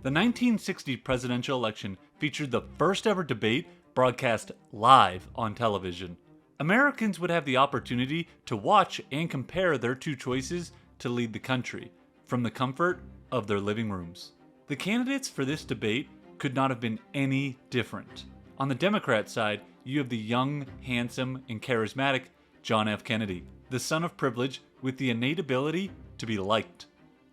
The 1960 presidential election featured the first ever debate broadcast live on television. Americans would have the opportunity to watch and compare their two choices to lead the country from the comfort of their living rooms. The candidates for this debate could not have been any different. On the Democrat side, you have the young, handsome, and charismatic John F. Kennedy, the son of privilege with the innate ability to be liked.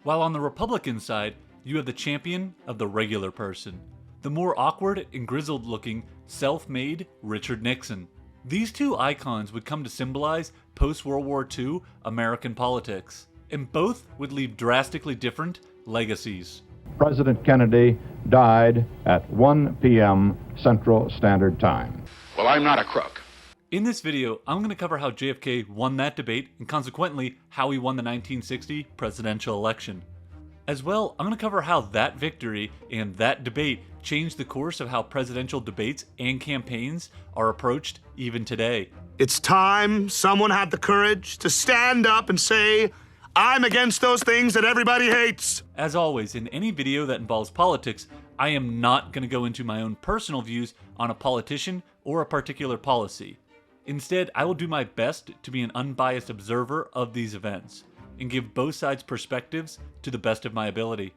While on the Republican side, you have the champion of the regular person, the more awkward and grizzled-looking, self-made Richard Nixon. These two icons would come to symbolize post-World War II American politics, and both would leave drastically different legacies. President Kennedy died at 1 p.m. Central Standard Time. Well, I'm not a crook. In this video, I'm going to cover how JFK won that debate and consequently how he won the 1960 presidential election. As well, I'm going to cover how that victory and that debate changed the course of how presidential debates and campaigns are approached even today. It's time someone had the courage to stand up and say, I'm against those things that everybody hates. As always, in any video that involves politics, I am not going to go into my own personal views on a politician or a particular policy. Instead, I will do my best to be an unbiased observer of these events and give both sides' perspectives to the best of my ability.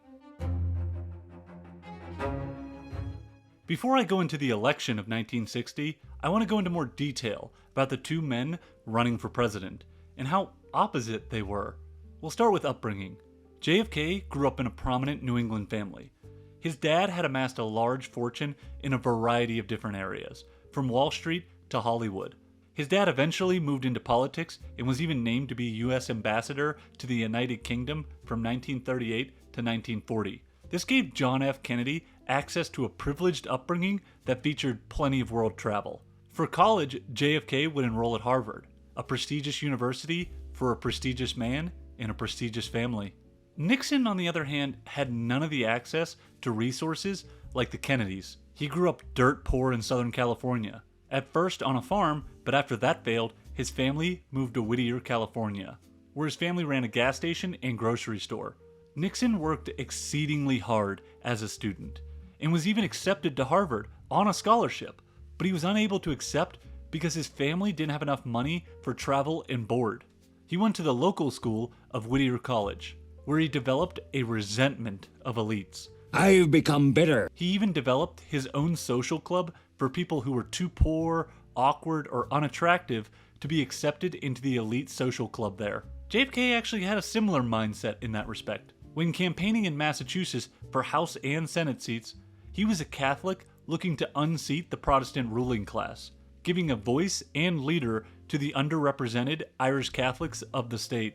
Before I go into the election of 1960, I want to go into more detail about the two men running for president and how opposite they were. We'll start with upbringing. JFK grew up in a prominent New England family. His dad had amassed a large fortune in a variety of different areas, from Wall Street to Hollywood. His dad eventually moved into politics and was even named to be U.S. ambassador to the United Kingdom from 1938 to 1940. This gave John F. Kennedy access to a privileged upbringing that featured plenty of world travel. For college, JFK would enroll at Harvard, a prestigious university for a prestigious man in a prestigious family. Nixon, on the other hand, had none of the access to resources like the Kennedys. He grew up dirt poor in Southern California, at first on a farm, but after that failed, his family moved to Whittier, California, where his family ran a gas station and grocery store. Nixon worked exceedingly hard as a student, and was even accepted to Harvard on a scholarship, but he was unable to accept because his family didn't have enough money for travel and board. He went to the local school of Whittier College, where he developed a resentment of elites. I've become bitter. He even developed his own social club for people who were too poor, awkward, or unattractive to be accepted into the elite social club there. JFK actually had a similar mindset in that respect. When campaigning in Massachusetts for House and Senate seats, he was a Catholic looking to unseat the Protestant ruling class, giving a voice and leader to the underrepresented Irish Catholics of the state.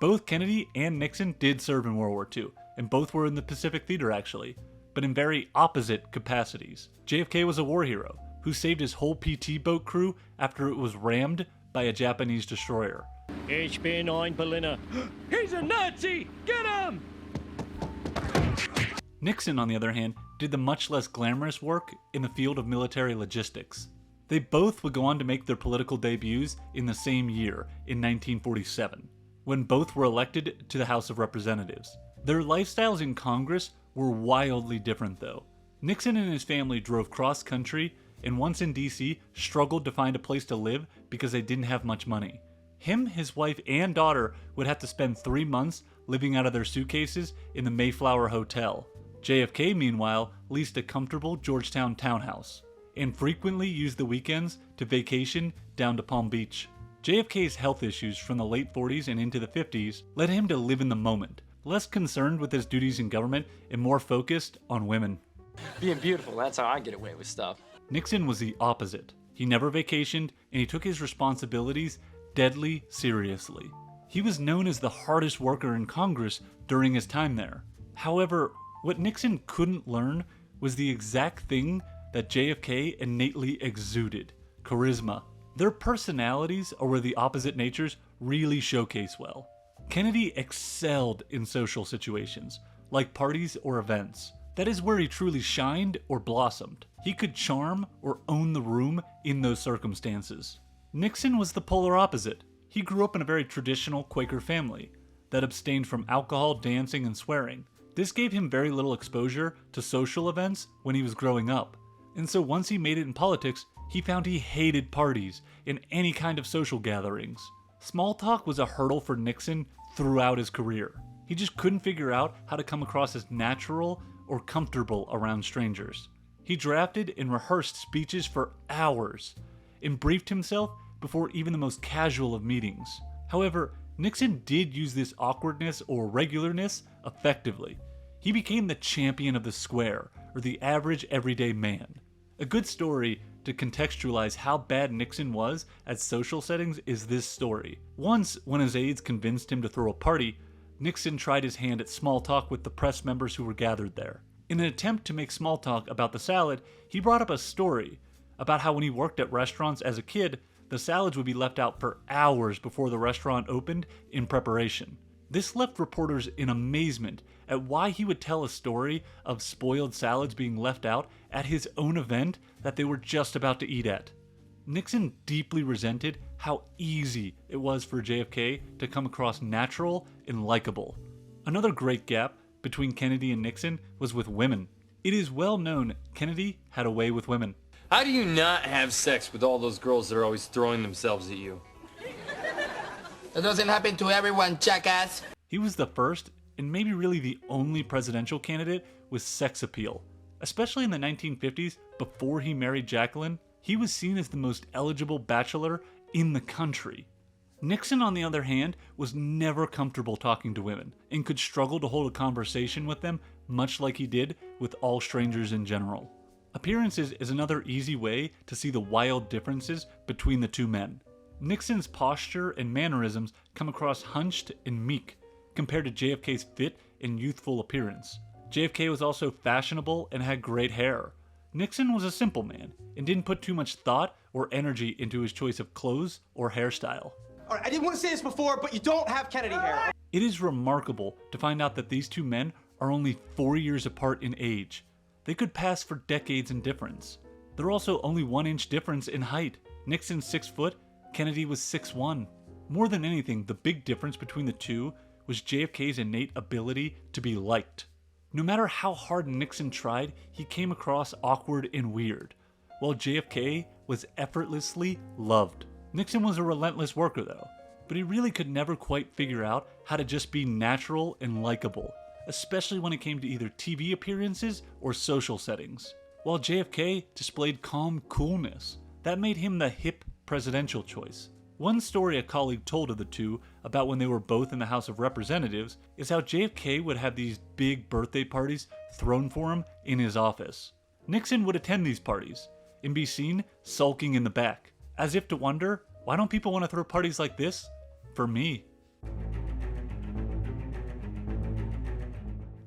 Both Kennedy and Nixon did serve in World War II, and both were in the Pacific Theater actually, but in very opposite capacities. JFK was a war hero who saved his whole PT boat crew after it was rammed by a Japanese destroyer. HB9 Berliner. He's a Nazi! Get him! Nixon, on the other hand, did the much less glamorous work in the field of military logistics. They both would go on to make their political debuts in the same year, in 1947, when both were elected to the House of Representatives. Their lifestyles in Congress were wildly different though. Nixon and his family drove cross-country and once in DC struggled to find a place to live because they didn't have much money. Him, his wife, and daughter would have to spend 3 months living out of their suitcases in the Mayflower Hotel. JFK, meanwhile, leased a comfortable Georgetown townhouse and frequently used the weekends to vacation down to Palm Beach. JFK's health issues from the late 40s and into the 50s led him to live in the moment, less concerned with his duties in government and more focused on women. Being beautiful, that's how I get away with stuff. Nixon was the opposite. He never vacationed, and he took his responsibilities deadly seriously. He was known as the hardest worker in Congress during his time there. However, what Nixon couldn't learn was the exact thing that JFK innately exuded: charisma. Their personalities are where the opposite natures really showcase well. Kennedy excelled in social situations, like parties or events. That is where he truly shined or blossomed. He could charm or own the room in those circumstances. Nixon was the polar opposite. He grew up in a very traditional Quaker family that abstained from alcohol, dancing, and swearing. This gave him very little exposure to social events when he was growing up. And so once he made it in politics, he found he hated parties and any kind of social gatherings. Small talk was a hurdle for Nixon throughout his career. He just couldn't figure out how to come across as natural or comfortable around strangers. He drafted and rehearsed speeches for hours and briefed himself before even the most casual of meetings. However, Nixon did use this awkwardness or regularness effectively. He became the champion of the square, or the average everyday man. A good story to contextualize how bad Nixon was at social settings is this story. Once, when his aides convinced him to throw a party, Nixon tried his hand at small talk with the press members who were gathered there. In an attempt to make small talk about the salad, he brought up a story about how when he worked at restaurants as a kid, the salads would be left out for hours before the restaurant opened in preparation. This left reporters in amazement at why he would tell a story of spoiled salads being left out at his own event that they were just about to eat at. Nixon deeply resented how easy it was for JFK to come across natural and likable. Another great gap between Kennedy and Nixon was with women. It is well known Kennedy had a way with women. How do you not have sex with all those girls that are always throwing themselves at you? That doesn't happen to everyone, jackass. He was the first, and maybe really the only presidential candidate with sex appeal. Especially in the 1950s, before he married Jacqueline, he was seen as the most eligible bachelor in the country. Nixon, on the other hand, was never comfortable talking to women, and could struggle to hold a conversation with them, much like he did with all strangers in general. Appearances is another easy way to see the wild differences between the two men. Nixon's posture and mannerisms come across hunched and meek, compared to JFK's fit and youthful appearance. JFK was also fashionable and had great hair. Nixon was a simple man and didn't put too much thought or energy into his choice of clothes or hairstyle. All right, I didn't want to say this before, but you don't have Kennedy hair. It is remarkable to find out that these two men are only 4 years apart in age. They could pass for decades in difference. They're also only 1 inch difference in height. Nixon's 6 foot, Kennedy was 6'1". More than anything, the big difference between the two was JFK's innate ability to be liked. No matter how hard Nixon tried, he came across awkward and weird, while JFK was effortlessly loved. Nixon was a relentless worker though, but he really could never quite figure out how to just be natural and likable, especially when it came to either TV appearances or social settings. While JFK displayed calm coolness, that made him the hip presidential choice. One story a colleague told of the two about when they were both in the House of Representatives is how JFK would have these big birthday parties thrown for him in his office. Nixon would attend these parties and be seen sulking in the back, as if to wonder, why don't people want to throw parties like this for me?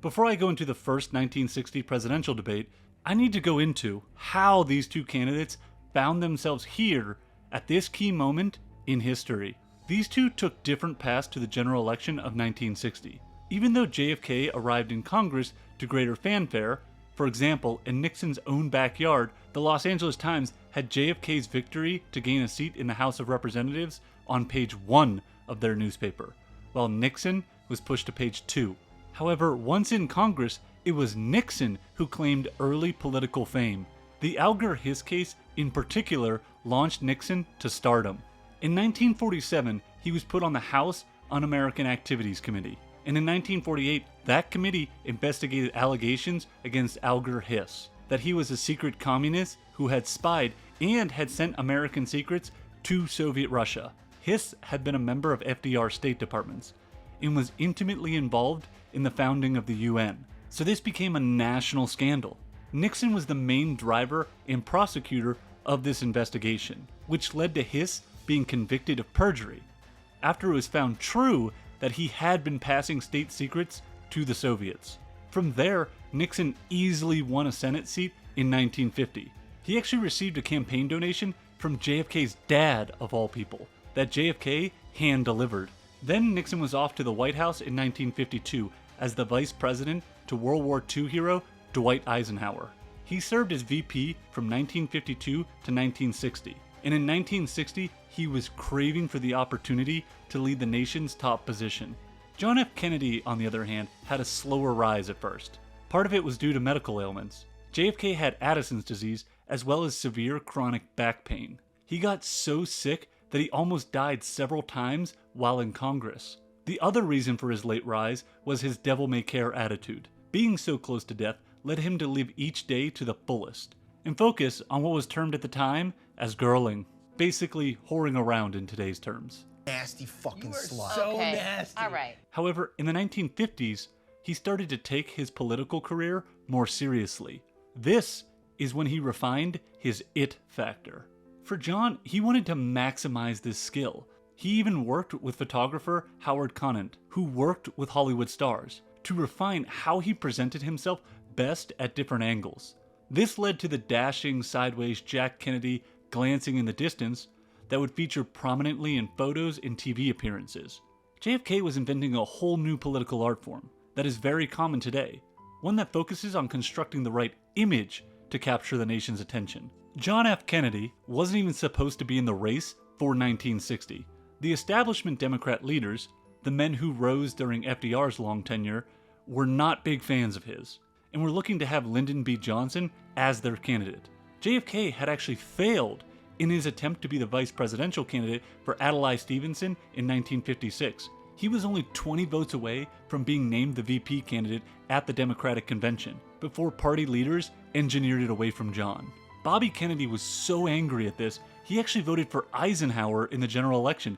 Before I go into the first 1960 presidential debate, I need to go into how these two candidates found themselves here at this key moment in history. These two took different paths to the general election of 1960. Even though JFK arrived in Congress to greater fanfare, for example, in Nixon's own backyard, the Los Angeles Times had JFK's victory to gain a seat in the House of Representatives on page 1 of their newspaper, while Nixon was pushed to page 2. However, once in Congress, it was Nixon who claimed early political fame. The Alger Hiss case, in particular, launched Nixon to stardom. In 1947, he was put on the House Un-American Activities Committee, and in 1948, that committee investigated allegations against Alger Hiss, that he was a secret communist who had spied and had sent American secrets to Soviet Russia. Hiss had been a member of FDR's State Departments, and was intimately involved in the founding of the UN, so this became a national scandal. Nixon was the main driver and prosecutor of this investigation, which led to Hiss being convicted of perjury, after it was found true that he had been passing state secrets to the Soviets. From there, Nixon easily won a Senate seat in 1950. He actually received a campaign donation from JFK's dad, of all people, that JFK hand-delivered. Then Nixon was off to the White House in 1952 as the vice president to World War II hero Dwight Eisenhower. He served as VP from 1952 to 1960, and in 1960 he was craving for the opportunity to lead the nation's top position. John F. Kennedy, on the other hand, had a slower rise at first. Part of it was due to medical ailments. JFK had Addison's disease as well as severe chronic back pain. He got so sick that he almost died several times while in Congress. The other reason for his late rise was his devil-may-care attitude. Being so close to death led him to live each day to the fullest and focus on what was termed at the time as girling, basically whoring around in today's terms. Nasty fucking slut. So nasty. All right. However, in the 1950s, he started to take his political career more seriously. This is when he refined his it factor. For John, he wanted to maximize this skill. He even worked with photographer Howard Conant, who worked with Hollywood stars, to refine how he presented himself best at different angles. This led to the dashing sideways Jack Kennedy glancing in the distance that would feature prominently in photos and TV appearances. JFK was inventing a whole new political art form that is very common today, one that focuses on constructing the right image to capture the nation's attention. John F. Kennedy wasn't even supposed to be in the race for 1960. The establishment Democrat leaders, the men who rose during FDR's long tenure, were not big fans of his, and were looking to have Lyndon B. Johnson as their candidate. JFK had actually failed in his attempt to be the vice presidential candidate for Adlai Stevenson in 1956. He was only 20 votes away from being named the VP candidate at the Democratic Convention, before party leaders engineered it away from John. Bobby Kennedy was so angry at this, he actually voted for Eisenhower in the general election,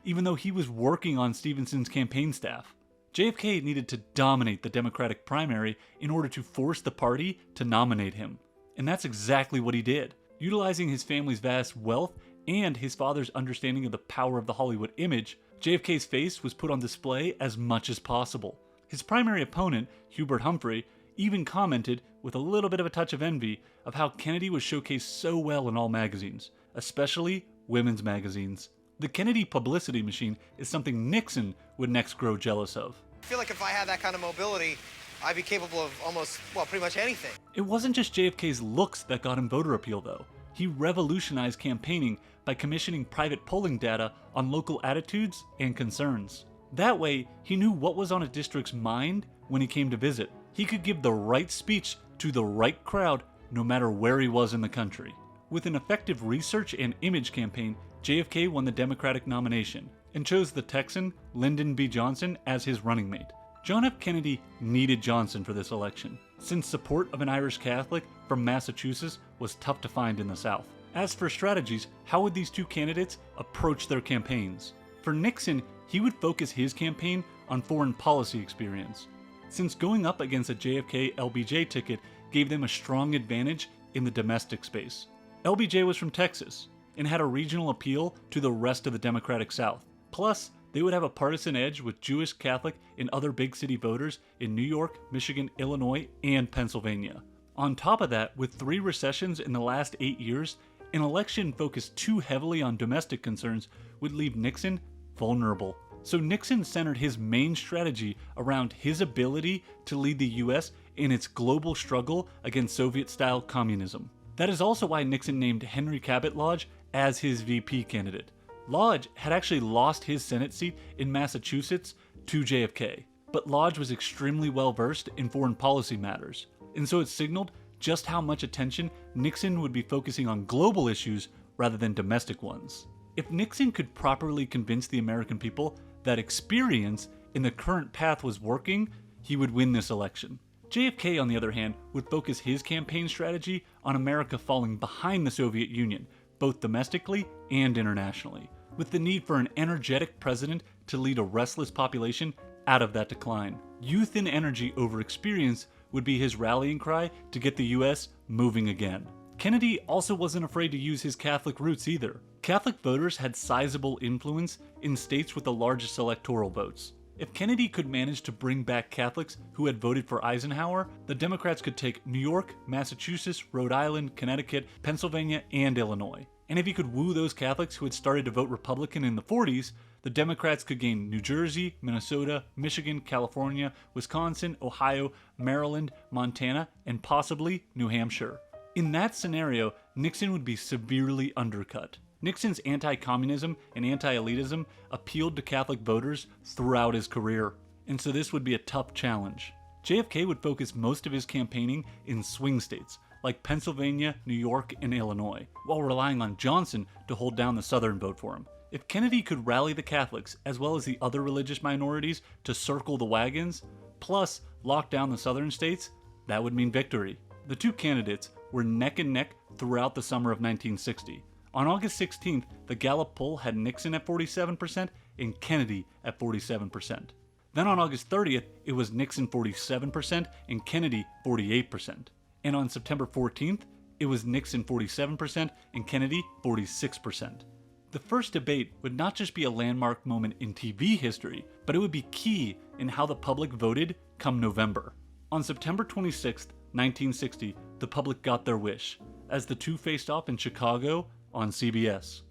even though he was working on Stevenson's campaign staff. JFK needed to dominate the Democratic primary in order to force the party to nominate him. And that's exactly what he did. Utilizing his family's vast wealth and his father's understanding of the power of the Hollywood image, JFK's face was put on display as much as possible. His primary opponent, Hubert Humphrey, even commented, with a little bit of a touch of envy, of how Kennedy was showcased so well in all magazines, especially women's magazines. The Kennedy publicity machine is something Nixon would next grow jealous of. I feel like if I had that kind of mobility, I'd be capable of almost, well, pretty much anything. It wasn't just JFK's looks that got him voter appeal, though. He revolutionized campaigning by commissioning private polling data on local attitudes and concerns. That way, he knew what was on a district's mind when he came to visit. He could give the right speech to the right crowd no matter where he was in the country. With an effective research and image campaign, JFK won the Democratic nomination and chose the Texan Lyndon B. Johnson as his running mate. John F. Kennedy needed Johnson for this election, since support of an Irish Catholic from Massachusetts was tough to find in the South. As for strategies, how would these two candidates approach their campaigns? For Nixon, he would focus his campaign on foreign policy experience, since going up against a JFK LBJ ticket gave them a strong advantage in the domestic space. LBJ was from Texas and had a regional appeal to the rest of the Democratic South. Plus, they would have a partisan edge with Jewish, Catholic, and other big city voters in New York, Michigan, Illinois, and Pennsylvania. On top of that, with 3 recessions in the last 8 years, an election focused too heavily on domestic concerns would leave Nixon vulnerable. So Nixon centered his main strategy around his ability to lead the US in its global struggle against Soviet-style communism. That is also why Nixon named Henry Cabot Lodge as his VP candidate. Lodge had actually lost his Senate seat in Massachusetts to JFK, but Lodge was extremely well versed in foreign policy matters, and so it signaled just how much attention Nixon would be focusing on global issues rather than domestic ones. If Nixon could properly convince the American people that experience in the current path was working, he would win this election. JFK, on the other hand, would focus his campaign strategy on America falling behind the Soviet Union, both domestically and internationally, with the need for an energetic president to lead a restless population out of that decline. Youth and energy over experience would be his rallying cry to get the US moving again. Kennedy also wasn't afraid to use his Catholic roots either. Catholic voters had sizable influence in states with the largest electoral votes. If Kennedy could manage to bring back Catholics who had voted for Eisenhower, the Democrats could take New York, Massachusetts, Rhode Island, Connecticut, Pennsylvania, and Illinois. And if he could woo those Catholics who had started to vote Republican in the 40s, the Democrats could gain New Jersey, Minnesota, Michigan, California, Wisconsin, Ohio, Maryland, Montana, and possibly New Hampshire. In that scenario, Nixon would be severely undercut. Nixon's anti-communism and anti-elitism appealed to Catholic voters throughout his career. and so this would be a tough challenge. JFK would focus most of his campaigning in swing states, like Pennsylvania, New York, and Illinois, while relying on Johnson to hold down the Southern vote for him. If Kennedy could rally the Catholics, as well as the other religious minorities, to circle the wagons, plus lock down the Southern states, that would mean victory. The two candidates were neck and neck throughout the summer of 1960. On August 16th, the Gallup poll had Nixon at 47% and Kennedy at 47%. Then on August 30th, it was Nixon 47% and Kennedy 48%. And on September 14th, it was Nixon 47% and Kennedy 46%. The first debate would not just be a landmark moment in TV history, but it would be key in how the public voted come November. On September 26, 1960, the public got their wish, as the two faced off in Chicago on CBS.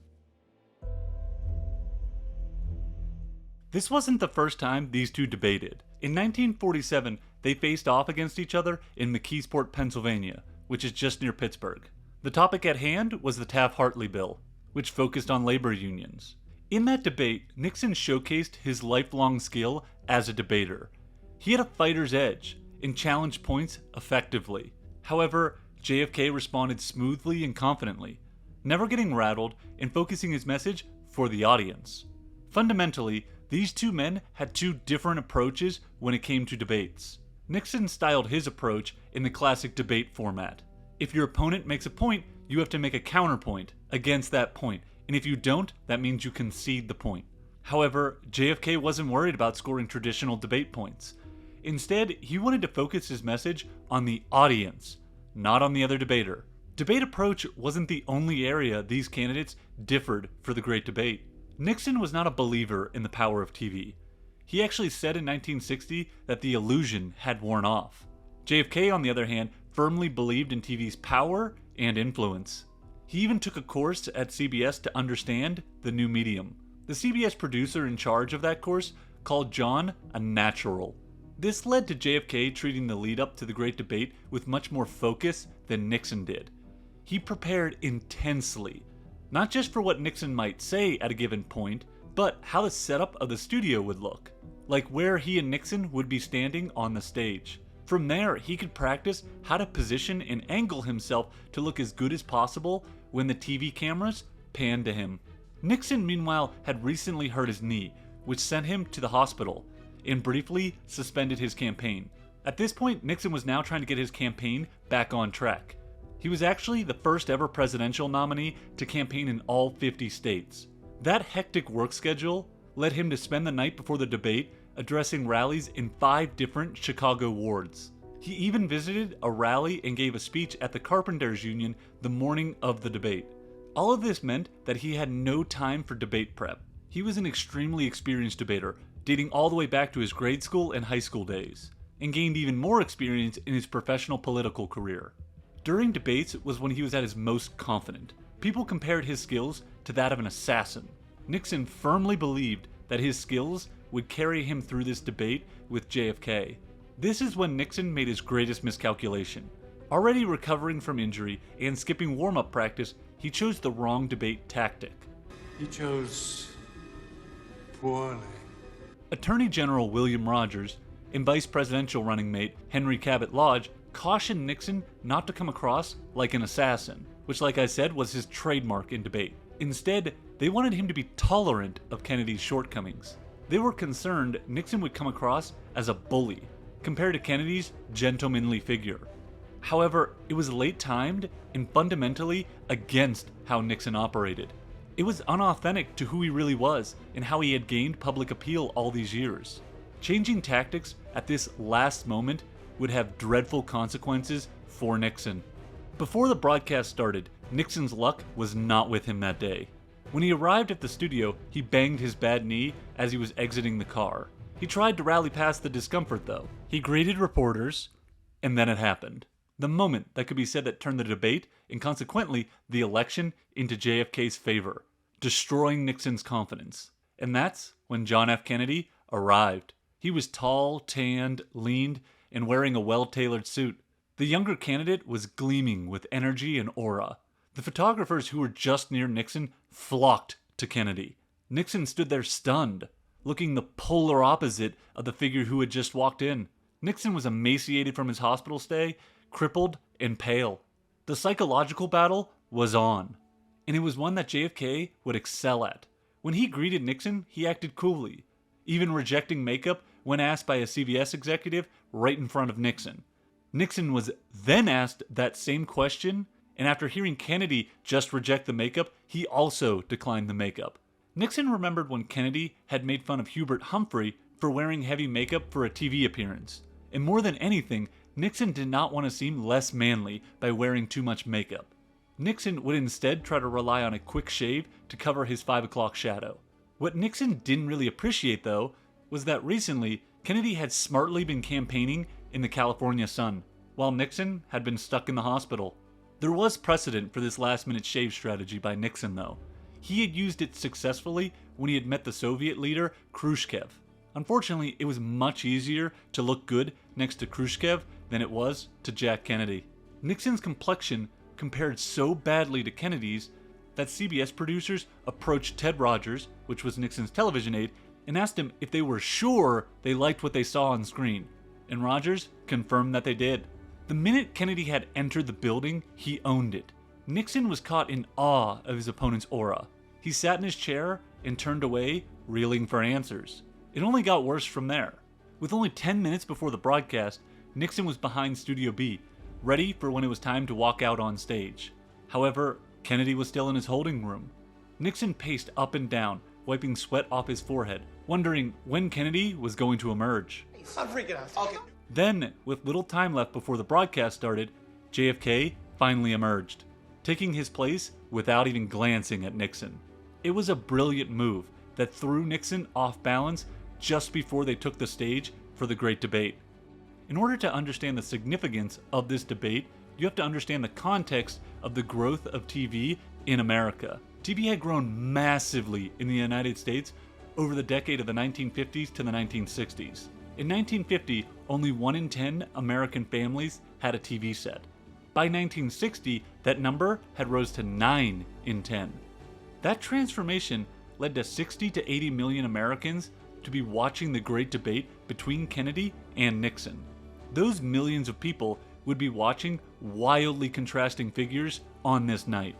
This wasn't the first time these two debated. In 1947, they faced off against each other in McKeesport, Pennsylvania, which is just near Pittsburgh. The topic at hand was the Taft-Hartley bill, which focused on labor unions. In that debate, Nixon showcased his lifelong skill as a debater. He had a fighter's edge and challenged points effectively. However, JFK responded smoothly and confidently, never getting rattled and focusing his message for the audience. Fundamentally, these two men had two different approaches when it came to debates. Nixon styled his approach in the classic debate format. If your opponent makes a point, you have to make a counterpoint against that point, and if you don't, that means you concede the point. However, JFK wasn't worried about scoring traditional debate points. Instead, he wanted to focus his message on the audience, not on the other debater. Debate approach wasn't the only area these candidates differed for the Great Debate. Nixon was not a believer in the power of TV. He actually said in 1960 that the illusion had worn off. JFK, on the other hand, firmly believed in TV's power and influence. He even took a course at CBS to understand the new medium. The CBS producer in charge of that course called John a natural. This led to JFK treating the lead up to the Great Debate with much more focus than Nixon did. He prepared intensely, not just for what Nixon might say at a given point, but how the setup of the studio would look, like where he and Nixon would be standing on the stage. From there, he could practice how to position and angle himself to look as good as possible when the TV cameras panned to him. Nixon, meanwhile, had recently hurt his knee, which sent him to the hospital, and briefly suspended his campaign. At this point, Nixon was now trying to get his campaign back on track. He was actually the first ever presidential nominee to campaign in all 50 states. That hectic work schedule led him to spend the night before the debate addressing rallies in 5 different Chicago wards. He even visited a rally and gave a speech at the Carpenters Union the morning of the debate. All of this meant that he had no time for debate prep. He was an extremely experienced debater, dating all the way back to his grade school and high school days, and gained even more experience in his professional political career. During debates was when he was at his most confident. People compared his skills to that of an assassin. Nixon firmly believed that his skills would carry him through this debate with JFK. This is when Nixon made his greatest miscalculation. Already recovering from injury and skipping warm-up practice, he chose the wrong debate tactic. He chose poorly. Attorney General William Rogers and vice presidential running mate Henry Cabot Lodge cautioned Nixon not to come across like an assassin, which, like I said, was his trademark in debate. Instead, they wanted him to be tolerant of Kennedy's shortcomings. They were concerned Nixon would come across as a bully, compared to Kennedy's gentlemanly figure. However, it was late-timed and fundamentally against how Nixon operated. It was unauthentic to who he really was and how he had gained public appeal all these years. Changing tactics at this last moment would have dreadful consequences for Nixon. Before the broadcast started, Nixon's luck was not with him that day. When he arrived at the studio, he banged his bad knee as he was exiting the car. He tried to rally past the discomfort though. He greeted reporters, and then it happened. The moment that could be said that turned the debate, and consequently the election, into JFK's favor, destroying Nixon's confidence. And that's when John F. Kennedy arrived. He was tall, tanned, lean, and wearing a well-tailored suit. The younger candidate was gleaming with energy and aura. The photographers who were just near Nixon flocked to Kennedy. Nixon stood there stunned. looking the polar opposite of the figure who had just walked in. Nixon was emaciated from his hospital stay, crippled, and pale. The psychological battle was on, and it was one that JFK would excel at. When he greeted Nixon, he acted coolly, even rejecting makeup when asked by a CBS executive right in front of Nixon. Nixon was then asked that same question, and after hearing Kennedy just reject the makeup, he also declined the makeup. Nixon remembered when Kennedy had made fun of Hubert Humphrey for wearing heavy makeup for a TV appearance. And more than anything, Nixon did not want to seem less manly by wearing too much makeup. Nixon would instead try to rely on a quick shave to cover his 5 o'clock shadow. What Nixon didn't really appreciate, though, was that recently Kennedy had smartly been campaigning in the California sun, while Nixon had been stuck in the hospital. There was precedent for this last-minute shave strategy by Nixon, though. He had used it successfully when he had met the Soviet leader Khrushchev. Unfortunately, it was much easier to look good next to Khrushchev than it was to Jack Kennedy. Nixon's complexion compared so badly to Kennedy's that CBS producers approached Ted Rogers, which was Nixon's television aide, and asked him if they were sure they liked what they saw on screen. And Rogers confirmed that they did. The minute Kennedy had entered the building, he owned it. Nixon was caught in awe of his opponent's aura. He sat in his chair and turned away, reeling for answers. It only got worse from there. With only 10 minutes before the broadcast, Nixon was behind Studio B, ready for when it was time to walk out on stage. However, Kennedy was still in his holding room. Nixon paced up and down, wiping sweat off his forehead, wondering when Kennedy was going to emerge. I'm freaking out. Okay. Then, with little time left before the broadcast started, JFK finally emerged, taking his place without even glancing at Nixon. It was a brilliant move that threw Nixon off balance just before they took the stage for the Great Debate. In order to understand the significance of this debate, you have to understand the context of the growth of TV in America. TV had grown massively in the United States over the decade of the 1950s to the 1960s. In 1950, only 1 in 10 American families had a TV set. By 1960, that number had rose to 9 in 10. That transformation led to 60 to 80 million Americans to be watching the great debate between Kennedy and Nixon. Those millions of people would be watching wildly contrasting figures on this night.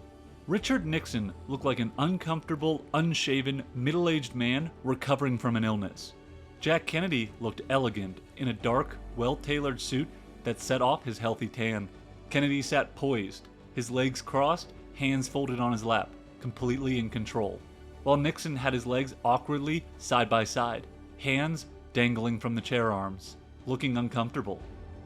Richard Nixon looked like an uncomfortable, unshaven, middle-aged man recovering from an illness. Jack Kennedy looked elegant in a dark, well-tailored suit that set off his healthy tan. Kennedy sat poised, his legs crossed, hands folded on his lap, completely in control, while Nixon had his legs awkwardly side by side, hands dangling from the chair arms, looking uncomfortable.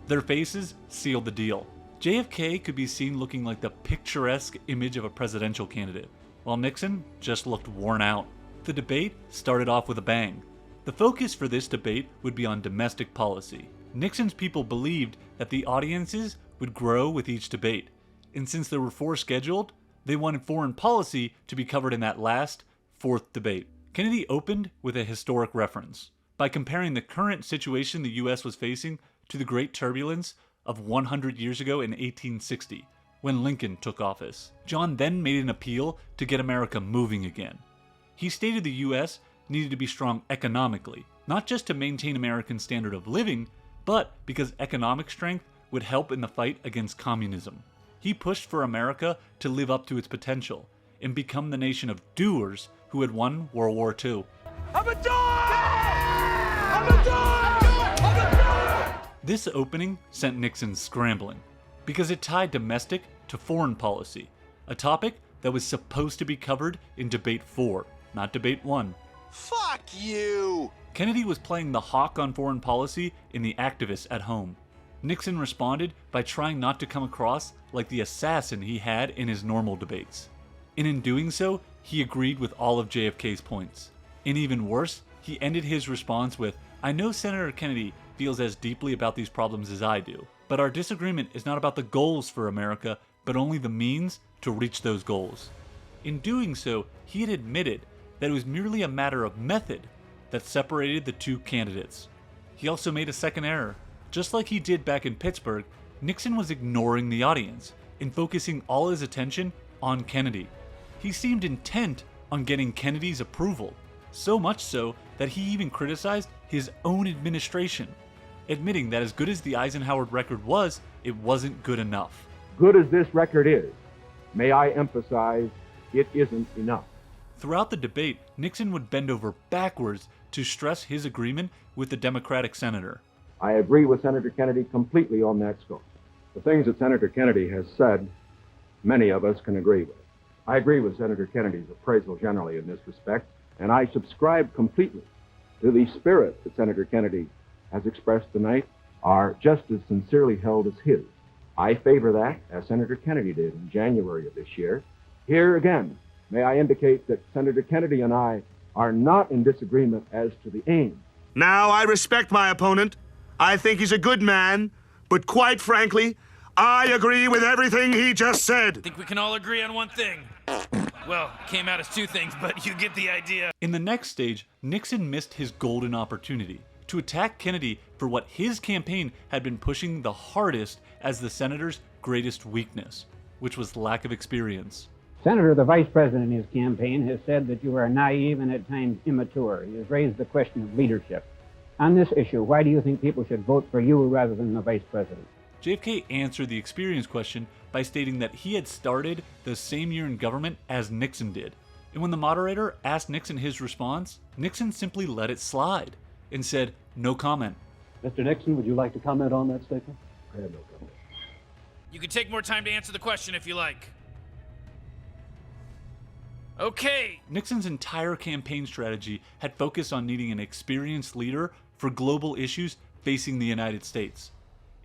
Their faces sealed the deal. JFK could be seen looking like the picturesque image of a presidential candidate, while Nixon just looked worn out. The debate started off with a bang. The focus for this debate would be on domestic policy. Nixon's people believed that the audiences would grow with each debate, and since there were 4 scheduled, they wanted foreign policy to be covered in that last, 4th debate. Kennedy opened with a historic reference by comparing the current situation the U.S. was facing to the great turbulence of 100 years ago in 1860, when Lincoln took office. John then made an appeal to get America moving again. He stated the U.S. needed to be strong economically, not just to maintain American standard of living, but because economic strength would help in the fight against communism. He pushed for America to live up to its potential and become the nation of doers who had won World War II. I'm a dog! I'm a dog! I'm a dog! This opening sent Nixon scrambling because it tied domestic to foreign policy, a topic that was supposed to be covered in Debate 4, not Debate 1. Fuck you! Kennedy was playing the hawk on foreign policy in the activists at home. Nixon responded by trying not to come across like the assassin he had in his normal debates. And in doing so, he agreed with all of JFK's points. And even worse, he ended his response with, "I know Senator Kennedy feels as deeply about these problems as I do, but our disagreement is not about the goals for America, but only the means to reach those goals." In doing so, he had admitted that it was merely a matter of method that separated the two candidates. He also made a second error. Just like he did back in Pittsburgh, Nixon was ignoring the audience and focusing all his attention on Kennedy. He seemed intent on getting Kennedy's approval, so much so that he even criticized his own administration, admitting that as good as the Eisenhower record was, it wasn't good enough. Good as this record is, may I emphasize, it isn't enough. Throughout the debate, Nixon would bend over backwards to stress his agreement with the Democratic senator. I agree with Senator Kennedy completely on that score. The things that Senator Kennedy has said, many of us can agree with. I agree with Senator Kennedy's appraisal generally in this respect, and I subscribe completely to the spirit that Senator Kennedy has expressed tonight are just as sincerely held as his. I favor that, as Senator Kennedy did in January of this year. Here again, may I indicate that Senator Kennedy and I are not in disagreement as to the aim. Now, I respect my opponent. I think he's a good man, but quite frankly, I agree with everything he just said. I think we can all agree on one thing. Well, came out as two things, but you get the idea. In the next stage, Nixon missed his golden opportunity to attack Kennedy for what his campaign had been pushing the hardest as the senator's greatest weakness, which was lack of experience. Senator, the vice president in his campaign, has said that you are naive and at times immature. He has raised the question of leadership. On this issue, why do you think people should vote for you rather than the vice president? JFK answered the experience question by stating that he had started the same year in government as Nixon did. And when the moderator asked Nixon his response, Nixon simply let it slide and said, "No comment." Mr. Nixon, would you like to comment on that statement? I have no comment. You can take more time to answer the question if you like. Okay. Nixon's entire campaign strategy had focused on needing an experienced leader for global issues facing the United States.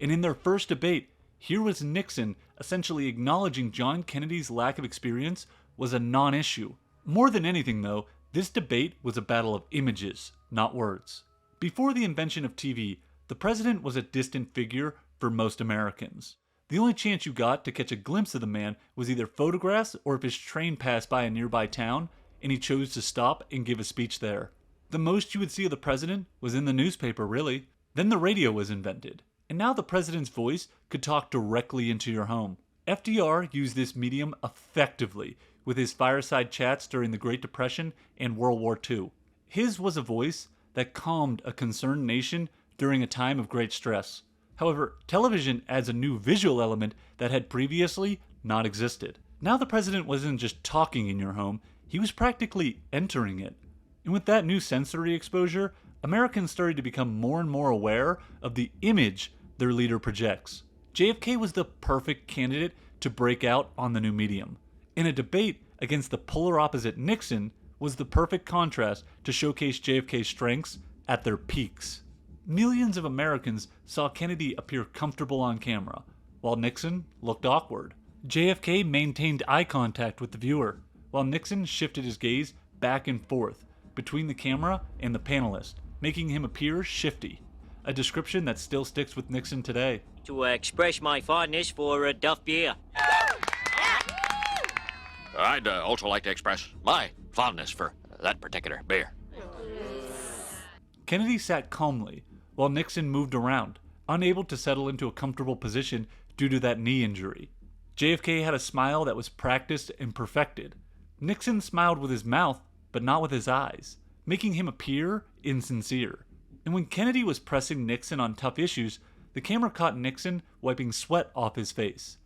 And in their first debate, here was Nixon essentially acknowledging John Kennedy's lack of experience was a non-issue. More than anything, though, this debate was a battle of images, not words. Before the invention of TV, the president was a distant figure for most Americans. The only chance you got to catch a glimpse of the man was either photographs or if his train passed by a nearby town and he chose to stop and give a speech there. The most you would see of the president was in the newspaper, really. Then the radio was invented, and now the president's voice could talk directly into your home. FDR used this medium effectively with his fireside chats during the Great Depression and World War II. His was a voice that calmed a concerned nation during a time of great stress. However, television adds a new visual element that had previously not existed. Now the president wasn't just talking in your home, he was practically entering it. And with that new sensory exposure, Americans started to become more and more aware of the image their leader projects. JFK was the perfect candidate to break out on the new medium. In a debate against the polar opposite Nixon was the perfect contrast to showcase JFK's strengths at their peaks. Millions of Americans saw Kennedy appear comfortable on camera, while Nixon looked awkward. JFK maintained eye contact with the viewer, while Nixon shifted his gaze back and forth between the camera and the panelist, making him appear shifty, a description that still sticks with Nixon today. To express my fondness for Duff beer. I'd also like to express my fondness for that particular beer. Kennedy sat calmly, while Nixon moved around, unable to settle into a comfortable position due to that knee injury. JFK had a smile that was practiced and perfected. Nixon smiled with his mouth, but not with his eyes, making him appear insincere. And when Kennedy was pressing Nixon on tough issues, the camera caught Nixon wiping sweat off his face.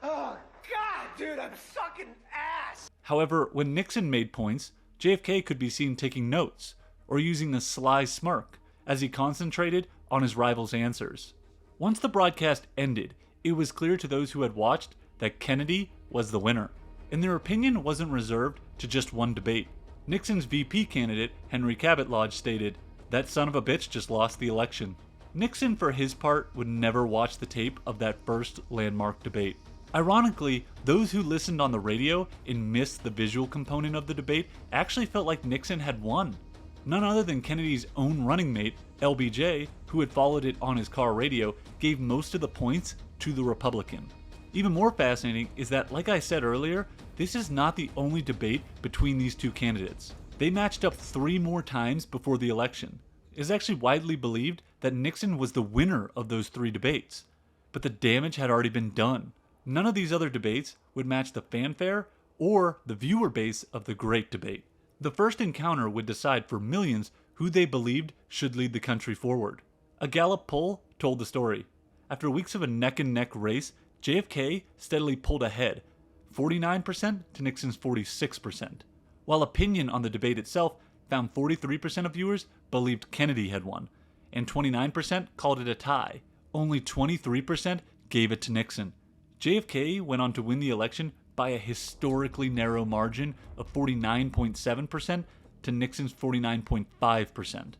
Oh, God, dude, I'm sucking ass! However, when Nixon made points, JFK could be seen taking notes, or using a sly smirk, as he concentrated on his rival's answers. Once the broadcast ended, it was clear to those who had watched that Kennedy was the winner, and their opinion wasn't reserved to just one debate. Nixon's VP candidate, Henry Cabot Lodge, stated, "That son of a bitch just lost the election." Nixon, for his part, would never watch the tape of that first landmark debate. Ironically, those who listened on the radio and missed the visual component of the debate actually felt like Nixon had won. None other than Kennedy's own running mate, LBJ, who had followed it on his car radio, gave most of the points to the Republican. Even more fascinating is that, like I said earlier, this is not the only debate between these two candidates. They matched up 3 more times before the election. It is actually widely believed that Nixon was the winner of those 3 debates, but the damage had already been done. None of these other debates would match the fanfare or the viewer base of the Great Debate. The first encounter would decide for millions who they believed should lead the country forward. A Gallup poll told the story. After weeks of a neck-and-neck race, JFK steadily pulled ahead, 49% to Nixon's 46%, while opinion on the debate itself found 43% of viewers believed Kennedy had won, and 29% called it a tie. Only 23% gave it to Nixon. JFK went on to win the election by a historically narrow margin of 49.7% to Nixon's 49.5%.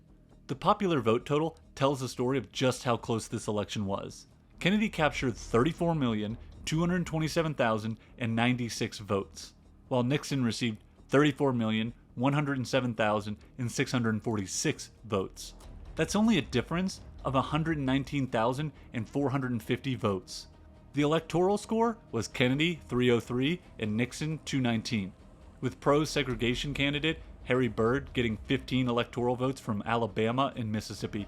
The popular vote total tells the story of just how close this election was. Kennedy captured 34,227,096 votes, while Nixon received 34,107,646 votes. That's only a difference of 119,450 votes. The electoral score was Kennedy 303 and Nixon 219, with pro-segregation candidate Harry Byrd getting 15 electoral votes from Alabama and Mississippi.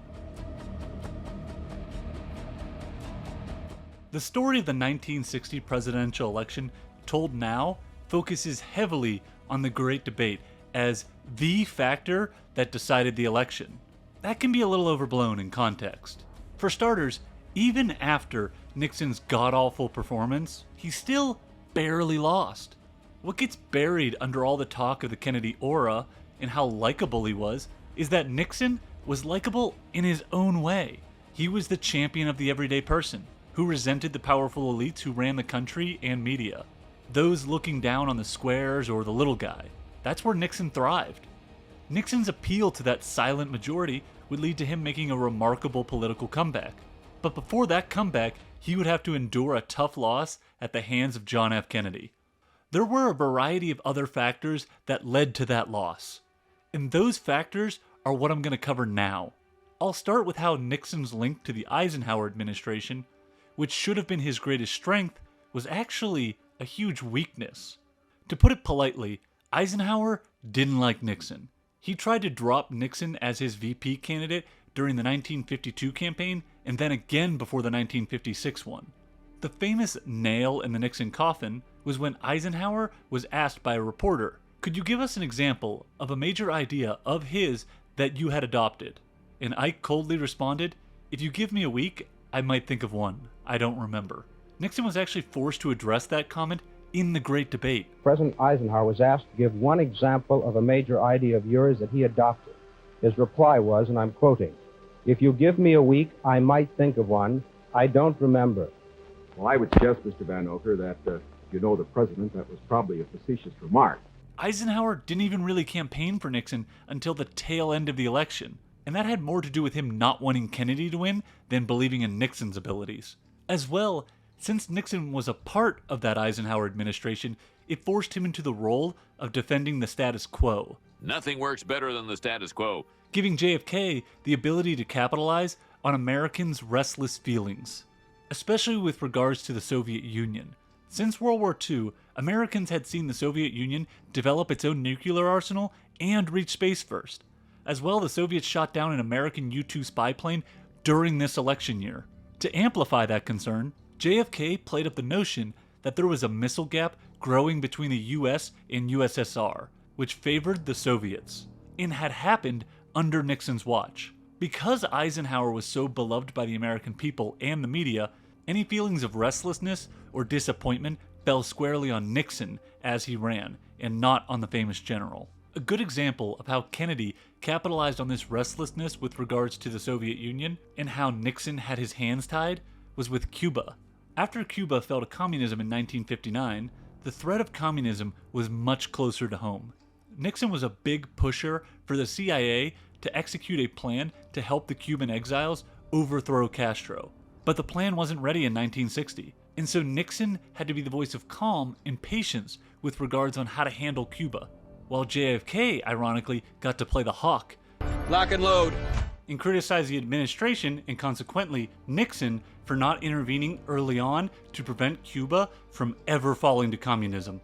The story of the 1960 presidential election, told now, focuses heavily on the Great Debate as the factor that decided the election. That can be a little overblown in context. For starters, even after Nixon's god-awful performance, he still barely lost. What gets buried under all the talk of the Kennedy aura and how likable he was is that Nixon was likable in his own way. He was the champion of the everyday person, who resented the powerful elites who ran the country and media. Those looking down on the squares or the little guy. That's where Nixon thrived. Nixon's appeal to that silent majority would lead to him making a remarkable political comeback. But before that comeback, he would have to endure a tough loss at the hands of John F. Kennedy. There were a variety of other factors that led to that loss. And those factors are what I'm going to cover now. I'll start with how Nixon's link to the Eisenhower administration, which should have been his greatest strength, was actually a huge weakness. To put it politely, Eisenhower didn't like Nixon. He tried to drop Nixon as his VP candidate during the 1952 campaign and then again before the 1956 one. The famous nail in the Nixon coffin was when Eisenhower was asked by a reporter, "Could you give us an example of a major idea of his that you had adopted?" And Ike coldly responded, "If you give me a week, I might think of one. I don't remember." Nixon was actually forced to address that comment in the Great Debate. President Eisenhower was asked to give one example of a major idea of yours that he adopted. His reply was, and I'm quoting, "If you give me a week, I might think of one. I don't remember." Well, I would suggest, Mr. Van Oker, that you know the president, that was probably a facetious remark. Eisenhower didn't even really campaign for Nixon until the tail end of the election, and that had more to do with him not wanting Kennedy to win than believing in Nixon's abilities. As well, since Nixon was a part of that Eisenhower administration, it forced him into the role of defending the status quo. Nothing works better than the status quo. Giving JFK the ability to capitalize on Americans' restless feelings, especially with regards to the Soviet Union. Since World War II, Americans had seen the Soviet Union develop its own nuclear arsenal and reach space first. As well, the Soviets shot down an American U-2 spy plane during this election year. To amplify that concern, JFK played up the notion that there was a missile gap growing between the US and USSR, which favored the Soviets, and had happened under Nixon's watch. Because Eisenhower was so beloved by the American people and the media, any feelings of restlessness or disappointment fell squarely on Nixon as he ran, and not on the famous general. A good example of how Kennedy capitalized on this restlessness with regards to the Soviet Union, and how Nixon had his hands tied, was with Cuba. After Cuba fell to communism in 1959, the threat of communism was much closer to home. Nixon was a big pusher for the CIA to execute a plan to help the Cuban exiles overthrow Castro. But the plan wasn't ready in 1960, and so Nixon had to be the voice of calm and patience with regards on how to handle Cuba, while JFK, ironically, got to play the hawk. Lock and load. And criticize the administration, and consequently Nixon, for not intervening early on to prevent Cuba from ever falling to communism.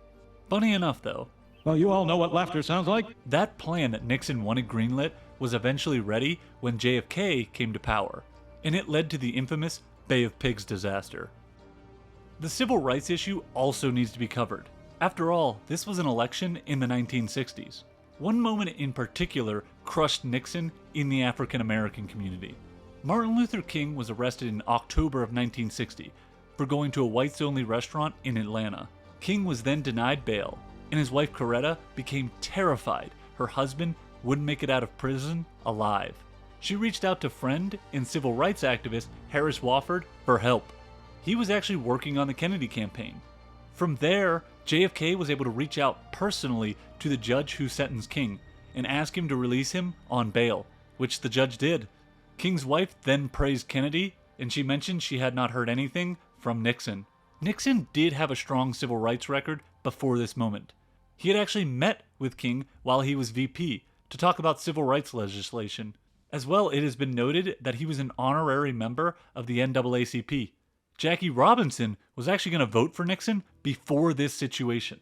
Funny enough, though, well, you all know what laughter sounds like. that plan that Nixon wanted greenlit was eventually ready when JFK came to power, and it led to the infamous Bay of Pigs disaster. The civil rights issue also needs to be covered. After all, this was an election in the 1960s. One moment in particular crushed Nixon in the African American community. Martin Luther King was arrested in October of 1960 for going to a whites-only restaurant in Atlanta. King was then denied bail, and his wife Coretta became terrified her husband wouldn't make it out of prison alive. She reached out to friend and civil rights activist Harris Wofford for help. He was actually working on the Kennedy campaign. From there, JFK was able to reach out personally to the judge who sentenced King and ask him to release him on bail, which the judge did. King's wife then praised Kennedy, and she mentioned she had not heard anything from Nixon. Nixon did have a strong civil rights record before this moment. He had actually met with King while he was VP to talk about civil rights legislation. As well, it has been noted that he was an honorary member of the NAACP. Jackie Robinson was actually going to vote for Nixon before this situation.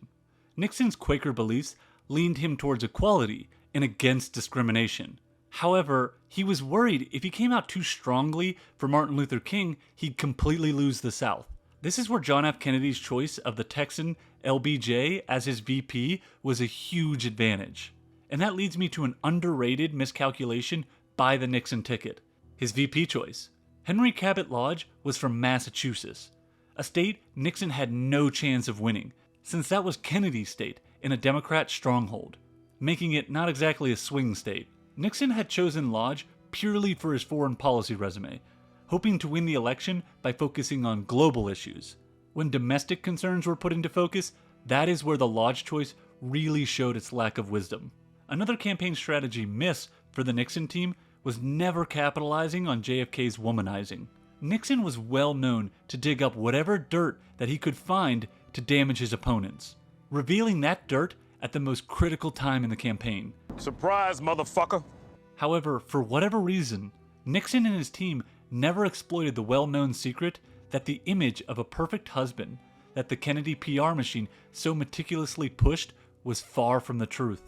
Nixon's Quaker beliefs leaned him towards equality and against discrimination. However, he was worried if he came out too strongly for Martin Luther King, he'd completely lose the South. This is where John F. Kennedy's choice of the Texan LBJ as his VP was a huge advantage. And that leads me to an underrated miscalculation by the Nixon ticket. His VP choice. Henry Cabot Lodge was from Massachusetts, a state Nixon had no chance of winning, since that was Kennedy's state and a Democrat stronghold, making it not exactly a swing state. Nixon had chosen Lodge purely for his foreign policy resume, hoping to win the election by focusing on global issues. When domestic concerns were put into focus, that is where the Lodge choice really showed its lack of wisdom. Another campaign strategy miss for the Nixon team was never capitalizing on JFK's womanizing. Nixon was well known to dig up whatever dirt that he could find to damage his opponents, revealing that dirt at the most critical time in the campaign. Surprise, motherfucker! However, for whatever reason, Nixon and his team never exploited the well-known secret that the image of a perfect husband that the Kennedy PR machine so meticulously pushed was far from the truth.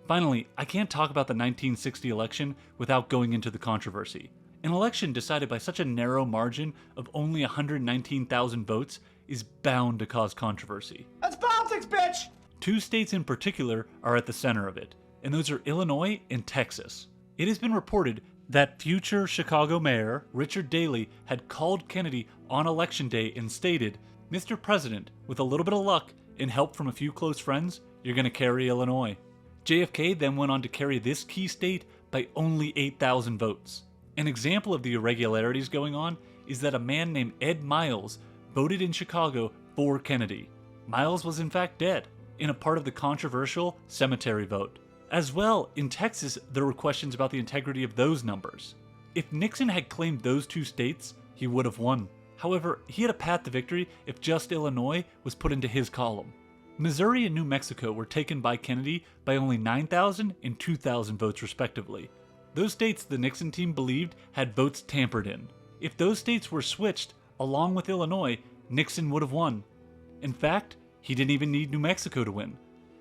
Finally, I can't talk about the 1960 election without going into the controversy. An election decided by such a narrow margin of only 119,000 votes is bound to cause controversy. That's politics, bitch! Two states in particular are at the center of it, and those are Illinois and Texas. It has been reported that future Chicago Mayor Richard Daley had called Kennedy on Election Day and stated, "Mr. President, with a little bit of luck and help from a few close friends, you're going to carry Illinois." JFK then went on to carry this key state by only 8,000 votes. An example of the irregularities going on is that a man named Ed Miles voted in Chicago for Kennedy. Miles was in fact dead in a part of the controversial cemetery vote. As well, in Texas, there were questions about the integrity of those numbers. If Nixon had claimed those two states, he would have won. However, he had a path to victory if just Illinois was put into his column. Missouri and New Mexico were taken by Kennedy by only 9,000 and 2,000 votes respectively. Those states the Nixon team believed had votes tampered in. If those states were switched, along with Illinois, Nixon would have won. In fact, he didn't even need New Mexico to win.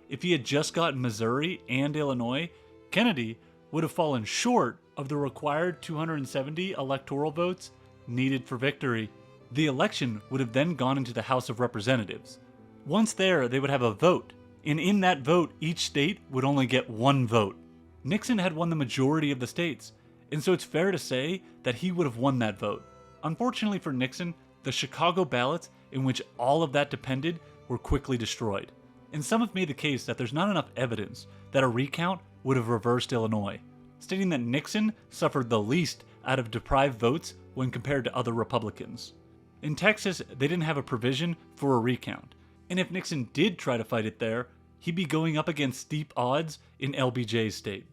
If he had just gotten Missouri and Illinois, Kennedy would have fallen short of the required 270 electoral votes needed for victory. The election would have then gone into the House of Representatives. Once there, they would have a vote, and in that vote, each state would only get one vote. Nixon had won the majority of the states, and so it's fair to say that he would have won that vote. Unfortunately for Nixon, the Chicago ballots in which all of that depended were quickly destroyed. And some have made the case that there's not enough evidence that a recount would have reversed Illinois, stating that Nixon suffered the least out of deprived votes when compared to other Republicans. In Texas, they didn't have a provision for a recount, and if Nixon did try to fight it there, he'd be going up against steep odds in LBJ's state.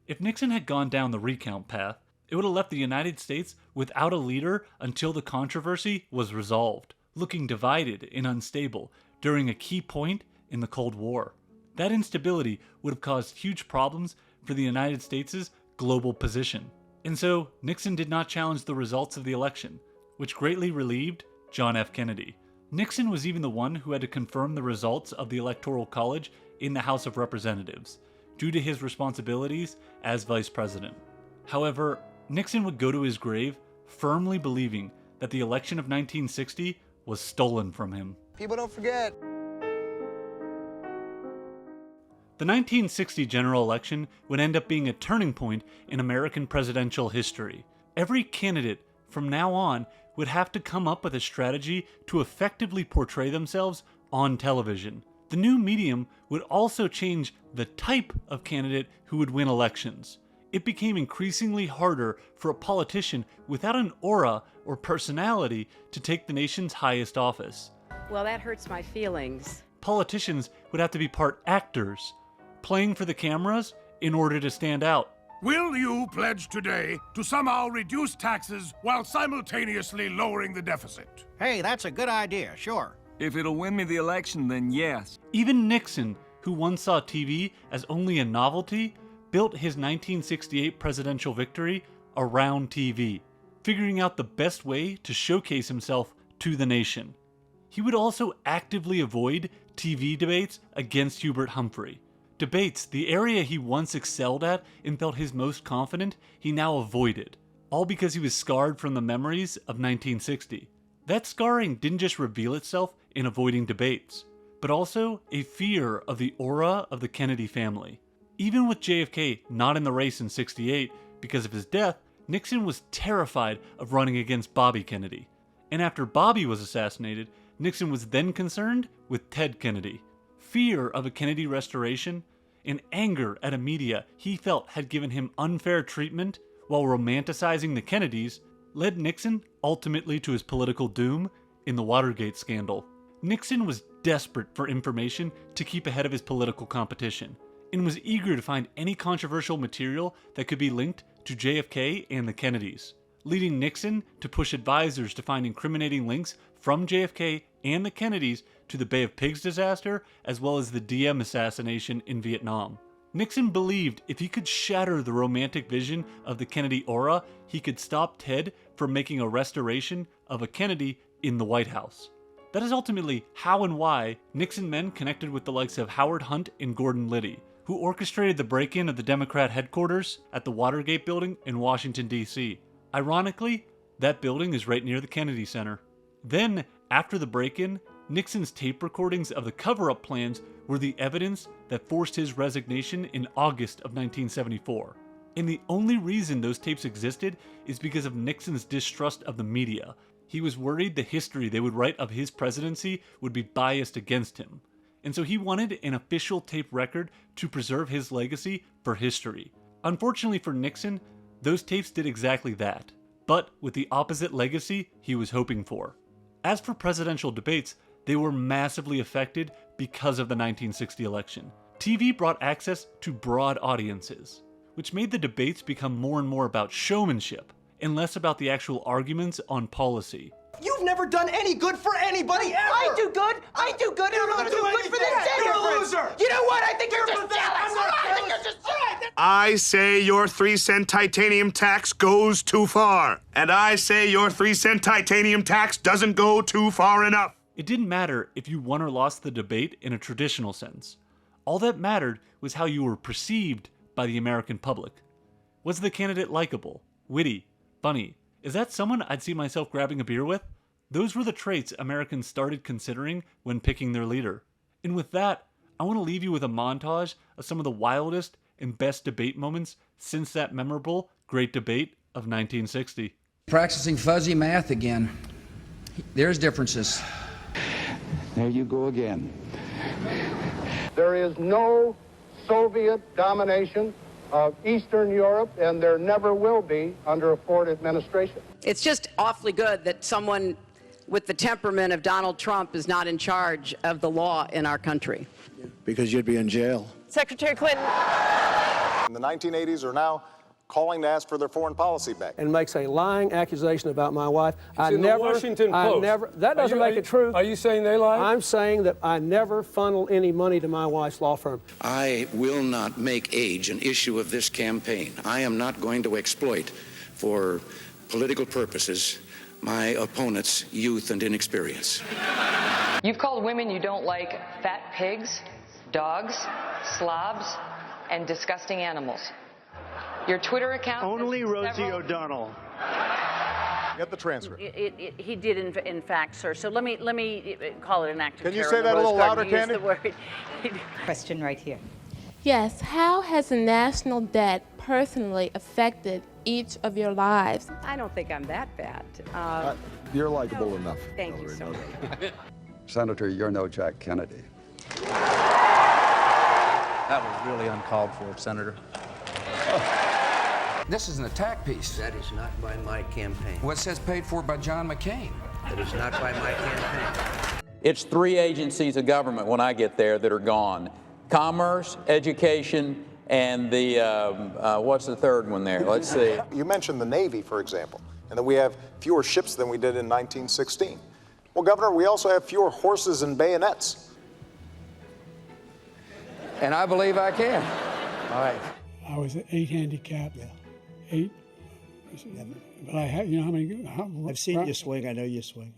If Nixon had gone down the recount path, it would have left the United States without a leader until the controversy was resolved, looking divided and unstable during a key point in the Cold War. That instability would have caused huge problems for the United States' global position. And so, Nixon did not challenge the results of the election, which greatly relieved John F. Kennedy. Nixon was even the one who had to confirm the results of the Electoral College in the House of Representatives, due to his responsibilities as vice president. However, Nixon would go to his grave firmly believing that the election of 1960 was stolen from him. People don't forget. The 1960 general election would end up being a turning point in American presidential history. Every candidate from now on would have to come up with a strategy to effectively portray themselves on television. The new medium would also change the type of candidate who would win elections. It became increasingly harder for a politician without an aura or personality to take the nation's highest office. Well, that hurts my feelings. Politicians would have to be part actors, playing for the cameras in order to stand out. Will you pledge today to somehow reduce taxes while simultaneously lowering the deficit? Hey, that's a good idea, sure. If it'll win me the election, then yes. Even Nixon, who once saw TV as only a novelty, built his 1968 presidential victory around TV, figuring out the best way to showcase himself to the nation. He would also actively avoid TV debates against Hubert Humphrey. Debates, the area he once excelled at and felt his most confident, he now avoided, all because he was scarred from the memories of 1960. That scarring didn't just reveal itself in avoiding debates, but also a fear of the aura of the Kennedy family. Even with JFK not in the race in '68 because of his death, Nixon was terrified of running against Bobby Kennedy. And after Bobby was assassinated, Nixon was then concerned with Ted Kennedy. Fear of a Kennedy restoration and anger at a media he felt had given him unfair treatment while romanticizing the Kennedys led Nixon ultimately to his political doom in the Watergate scandal. Nixon was desperate for information to keep ahead of his political competition, and was eager to find any controversial material that could be linked to JFK and the Kennedys, leading Nixon to push advisors to find incriminating links from JFK and the Kennedys to the Bay of Pigs disaster, as well as the Diem assassination in Vietnam. Nixon believed if he could shatter the romantic vision of the Kennedy aura, he could stop Ted from making a restoration of a Kennedy in the White House. That is ultimately how and why Nixon men connected with the likes of Howard Hunt and Gordon Liddy, who orchestrated the break-in of the Democrat headquarters at the Watergate building in Washington, D.C. Ironically, that building is right near the Kennedy Center. Then, after the break-in, Nixon's tape recordings of the cover-up plans were the evidence that forced his resignation in August of 1974. And the only reason those tapes existed is because of Nixon's distrust of the media. He was worried the history they would write of his presidency would be biased against him. And so he wanted an official tape record to preserve his legacy for history. Unfortunately for Nixon, those tapes did exactly that, but with the opposite legacy he was hoping for. As for presidential debates, they were massively affected because of the 1960 election. TV brought access to broad audiences, which made the debates become more and more about showmanship and less about the actual arguments on policy. You've never done any good for anybody ever! I do good, and I'm gonna do good for the city! You're a loser! You know what? I think you're just jealous! I say your 3-cent titanium tax goes too far. And I say your 3-cent titanium tax doesn't go too far enough. It didn't matter if you won or lost the debate in a traditional sense. All that mattered was how you were perceived by the American public. Was the candidate likable, witty, funny? Is that someone I'd see myself grabbing a beer with? Those were the traits Americans started considering when picking their leader. And with that, I want to leave you with a montage of some of the wildest and best debate moments since that memorable Great Debate of 1960. Practicing fuzzy math again. There's differences. There you go again. There is no Soviet domination of Eastern Europe, and there never will be under a Ford administration. It's just awfully good that someone with the temperament of Donald Trump is not in charge of the law in our country. Because you'd be in jail. Secretary Clinton. In the 1980s are now calling to ask for their foreign policy back. And makes a lying accusation about my wife. The Washington Post. That doesn't make it true. Are you saying they lied? I'm saying that I never funnel any money to my wife's law firm. I will not make age an issue of this campaign. I am not going to exploit for political purposes my opponent's youth and inexperience. You've called women you don't like fat pigs, dogs, slobs, and disgusting animals. Your Twitter account... Only Rosie O'Donnell. Get the transcript. He did, in fact, sir. So let me call it an act of terror. Can you say that a little louder, Candy? Question right here. Yes, how has the national debt personally affected each of your lives? I don't think I'm that bad. You're likable enough. Thank you so much. Senator, you're no Jack Kennedy. That was really uncalled for, Senator. This is an attack piece. That is not by my campaign. What says paid for by John McCain? That is not by my campaign. It's 3 agencies of government when I get there that are gone. Commerce, education, and the, what's the third one there? Let's see. You mentioned the Navy, for example, and that we have fewer ships than we did in 1916. Well, Governor, we also have fewer horses and bayonets. And I believe I can. All right. I was 8 handicapped. Yeah. 8. But I have, you know how many? I've seen you swing. I know you swing.